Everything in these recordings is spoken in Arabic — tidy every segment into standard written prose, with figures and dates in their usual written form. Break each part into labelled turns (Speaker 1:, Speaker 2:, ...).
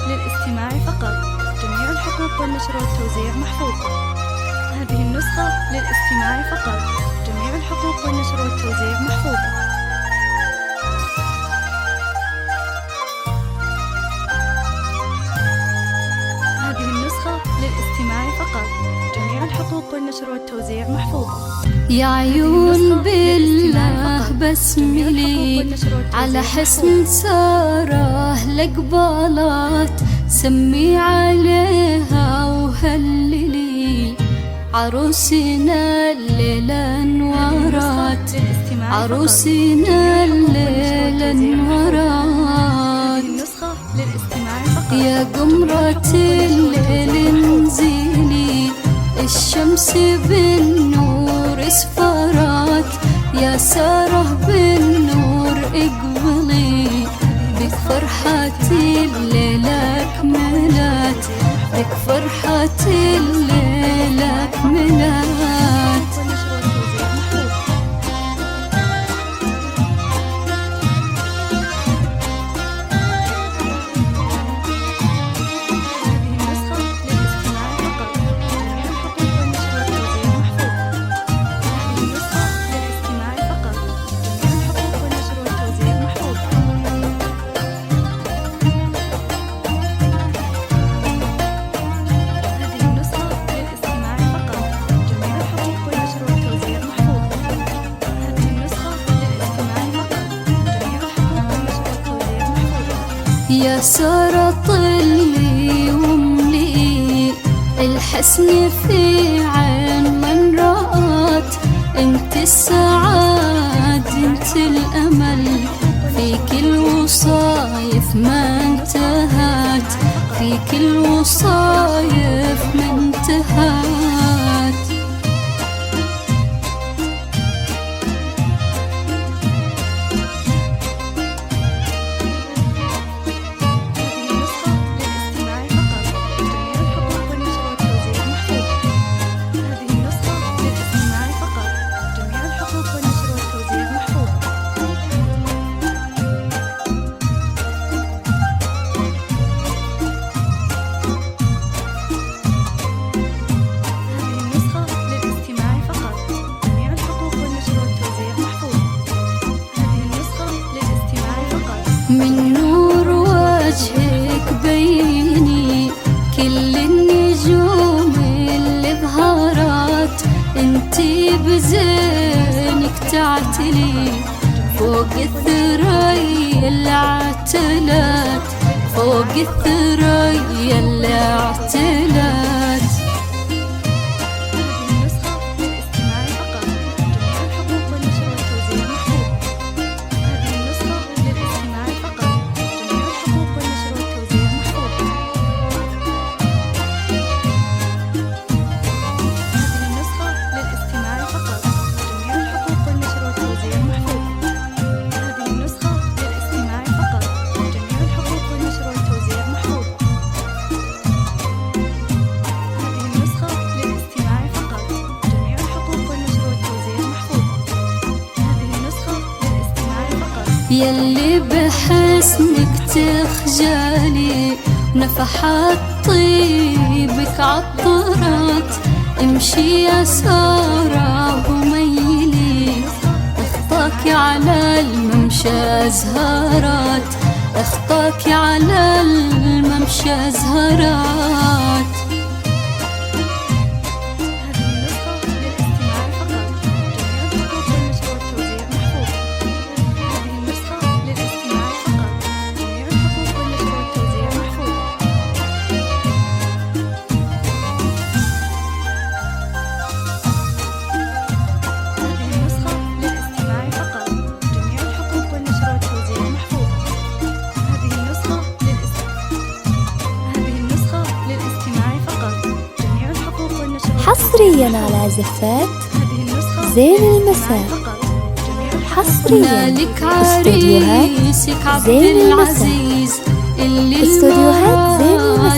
Speaker 1: للاستماع فقط. جميع الحقوق والنشر والتوزيع محفوظة. هذه النسخة للاستماع فقط. جميع الحقوق والنشر والتوزيع محفوظة. هذه النسخة للاستماع فقط. جميع الحقوق والنشر والتوزيع محفوظة.
Speaker 2: يا عيون بالله بسملي على حسن ساره لقبالات، سمي عليها وهللي عروسنا الليلة انورات، عروسنا الليلة انورات. يا قمرة الليل انزلي، الشمس بالنور اسفرات، يا ساره بالنور اقبلي، بك فرحة الليلة كملت، بك فرحة الليلة كملت. يا سارة طلي واملئي الحسن في عين من رأت، انت السعاد انت الأمل، فيك الوصايف ما انتهت، فيك الوصايف ما انتهت. من نور وجهك بيني كل النجوم اللي بهارات، انتي بزينك تعتلي فوق الثريا اللي اعتلت، فوق الثريا اللي اعتلت. يلي بحسنك تخجلي نفحات طيبك عطرات، امشي يا سارة وميلي، اخطاك على الممشى زهرات، اخطاك على الممشى زهرات.
Speaker 3: حصريا على زفات زين المساء. حصريا استوديوهات زين المساء. استوديوهات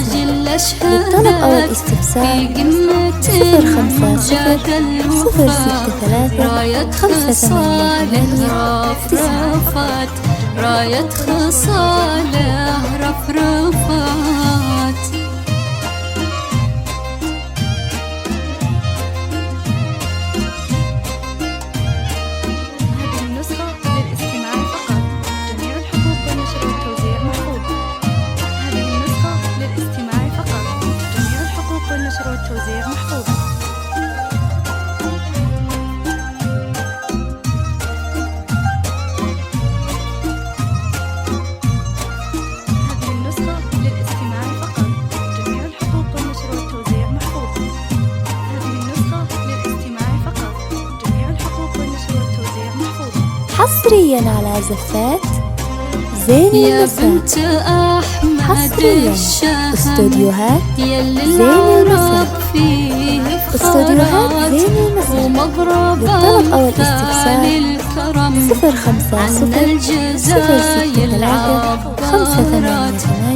Speaker 3: زين المساء. للطلب أو الاستفسار 054-063-588.
Speaker 2: راية خصاله رفرفات.
Speaker 3: حصريا على زفات زين
Speaker 2: يا
Speaker 3: المساء.
Speaker 2: بنت أحمد
Speaker 3: حصريا
Speaker 2: الشهم
Speaker 3: استوديوهات
Speaker 2: يلي
Speaker 3: زين
Speaker 2: العرب
Speaker 3: المساء.
Speaker 2: فيه
Speaker 3: استوديوهات
Speaker 2: فخرات
Speaker 3: زين المساء.
Speaker 2: ومضرب
Speaker 3: للطلب أو الاستفسار
Speaker 2: الكرم
Speaker 3: 050
Speaker 2: عنا
Speaker 3: 063
Speaker 2: الجزاير
Speaker 3: 588